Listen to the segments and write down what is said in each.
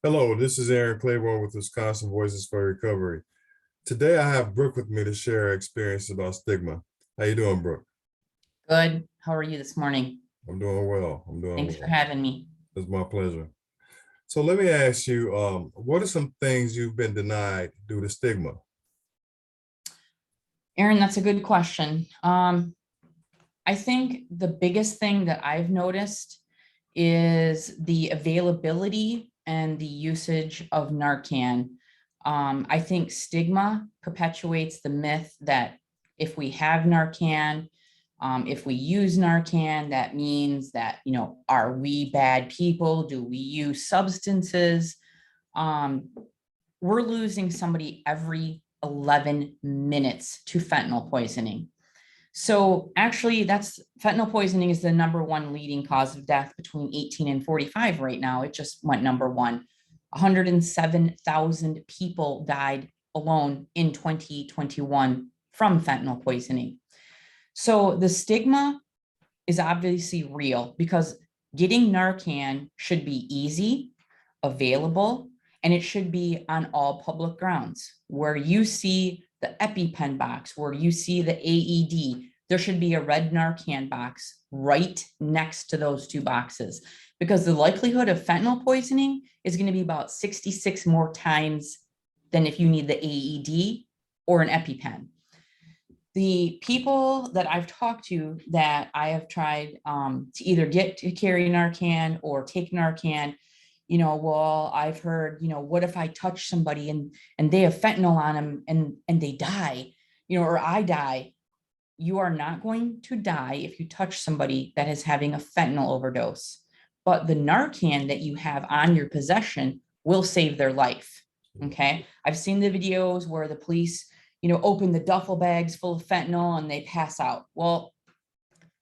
Hello, this is Aaron Claiborne with Wisconsin Voices for Recovery. Today I have Brooke with me to share her experience about stigma. How you doing, Brooke? Good. How are you this morning? I'm doing well. I'm doing Thanks for well. having me. It's my pleasure. So let me ask you, what are some things you've been denied due to stigma? Aaron, that's a good question. I think the biggest thing that I've noticed is the availability and the usage of Narcan. I think stigma perpetuates the myth that if we have Narcan, if we use Narcan, that means that, are we bad people? Do we use substances? Um, we're losing somebody every 11 minutes to fentanyl poisoning. So actually, that's fentanyl poisoning is the number one leading cause of death between 18 and 45 right now. It just went number one. 107,000 people died alone in 2021 from fentanyl poisoning. So the stigma is obviously real because getting Narcan should be easy, available, and it should be on all public grounds. Where you see the EpiPen box, where you see the AED, there should be a red Narcan box right next to those two boxes because the likelihood of fentanyl poisoning is going to be about 66 more times than if you need the AED or an EpiPen. The people that I've talked to that I have tried to either get to carry Narcan or take Narcan, well, I've heard, what if I touch somebody and they have fentanyl on them and they die, or I die. You are not going to die if you touch somebody that is having a fentanyl overdose, but the Narcan that you have on your possession will save their life. Okay. I've seen the videos where the police, open the duffel bags full of fentanyl and they pass out. Well,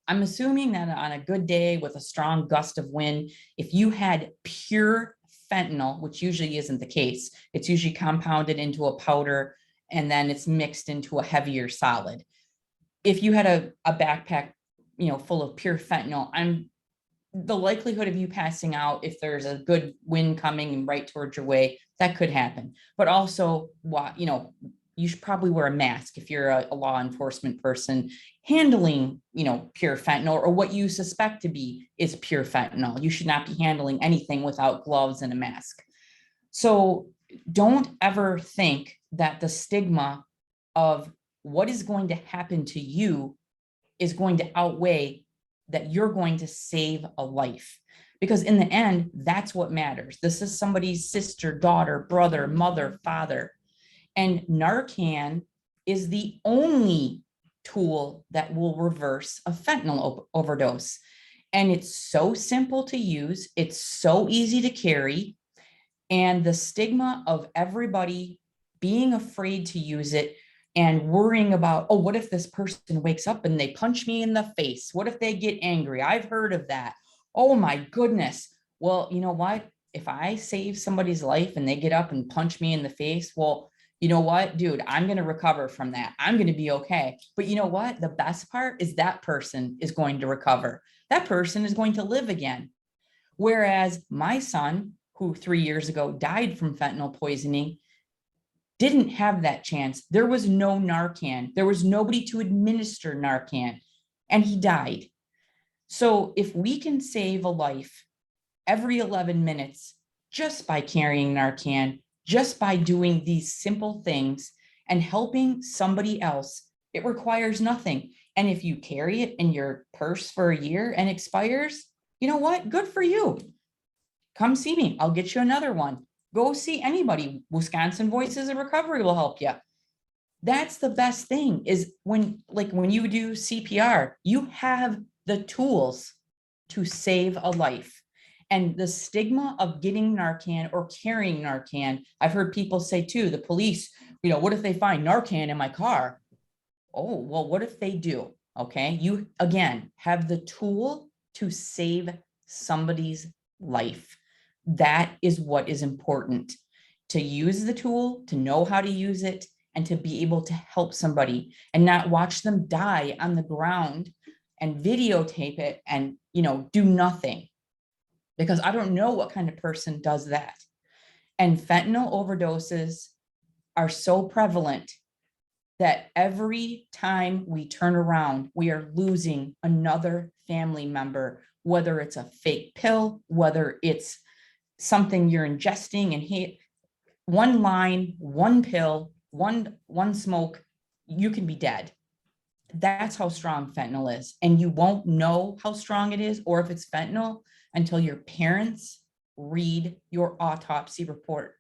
I'm assuming that on a good day with a strong gust of wind, if you had pure fentanyl, which usually isn't the case, it's usually compounded into a powder and then it's mixed into a heavier solid. If you had a backpack, full of pure fentanyl, the likelihood of you passing out if there's a good wind coming and right towards your way, that could happen. But also, you should probably wear a mask if you're a law enforcement person handling, pure fentanyl or what you suspect to be is pure fentanyl. You should not be handling anything without gloves and a mask. So don't ever think that the stigma of what is going to happen to you is going to outweigh that you're going to save a life. Because in the end, that's what matters. This is somebody's sister, daughter, brother, mother, father. And Narcan is the only tool that will reverse a fentanyl overdose. And it's so simple to use. It's so easy to carry. And the stigma of everybody being afraid to use it and worrying about, oh, what if this person wakes up and they punch me in the face? What if they get angry? I've heard of that. Oh my goodness. Well, you know what? If I save somebody's life and they get up and punch me in the face, well, you know what, dude, I'm going to recover from that. I'm going to be okay. But you know what? The best part is that person is going to recover. That person is going to live again. Whereas my son, who 3 years ago died from fentanyl poisoning, didn't have that chance. There was no Narcan. There was nobody to administer Narcan, and he died. So if we can save a life every 11 minutes just by carrying Narcan, just by doing these simple things and helping somebody else, it requires nothing. And if you carry it in your purse for a year and expires, you know what? Good for you. Come see me. I'll get you another one. Go see anybody. Wisconsin Voices of Recovery will help you. That's the best thing is when you do CPR, you have the tools to save a life. And the stigma of getting Narcan or carrying Narcan, I've heard people say too, the police, what if they find Narcan in my car? Oh, well, what if they do? Okay. You, again, have the tool to save somebody's life. That is what is important, to use the tool, to know how to use it, and to be able to help somebody and not watch them die on the ground and videotape it and, do nothing. Because I don't know what kind of person does that. And fentanyl overdoses are so prevalent that every time we turn around, we are losing another family member, whether it's a fake pill, whether it's something you're ingesting and one line, one pill, one smoke, you can be dead. That's how strong fentanyl is. And you won't know how strong it is or if it's fentanyl until your parents read your autopsy report.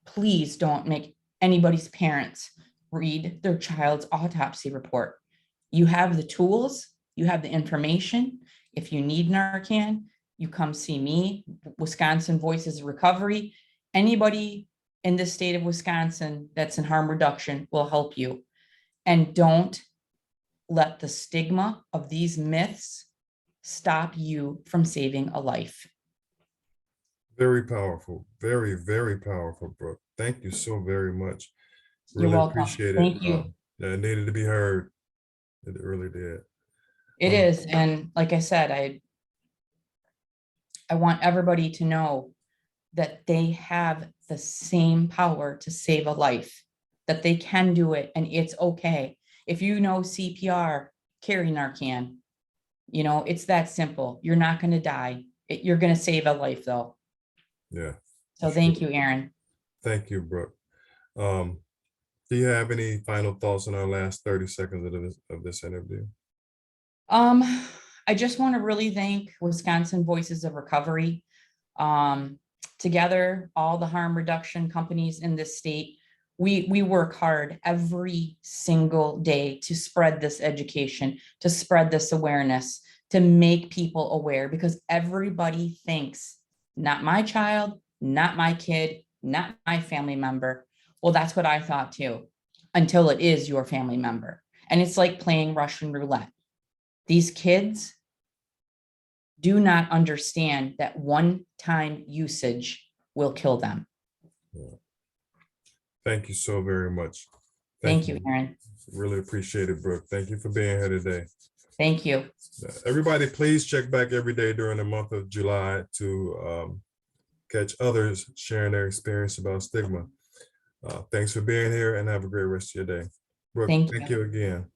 Please don't make anybody's parents read their child's autopsy report. You have the tools, you have the information. If you need Narcan, you come see me, Wisconsin Voices of Recovery. Anybody in the state of Wisconsin that's in harm reduction will help you. And don't let the stigma of these myths stop you from saving a life. Very powerful, very, very powerful, Brooke. Thank you so very much. You're Really welcome. appreciate it. Thank you. It needed to be heard. It really did. It is. And like I said, I want everybody to know that they have the same power to save a life, that they can do it and it's okay. If you know CPR, carry Narcan. You know, it's that simple. You're not going to die. You're going to save a life though. Yeah. So thank you, Aaron. Thank you, Brooke. Do you have any final thoughts in our last 30 seconds of this interview? I just want to really thank Wisconsin Voices of Recovery. Together, all the harm reduction companies in this state, we work hard every single day to spread this education, to spread this awareness, to make people aware, because everybody thinks, not my child, not my kid, not my family member. Well, that's what I thought too, until it is your family member. And it's like playing Russian roulette. These kids do not understand that one-time usage will kill them. Yeah. Thank you so very much. Thank you, Aaron. Really appreciate it, Brooke. Thank you for being here today. Thank you. Everybody, please check back every day during the month of July to catch others sharing their experience about stigma. Thanks for being here and have a great rest of your day. Brooke, thank you again.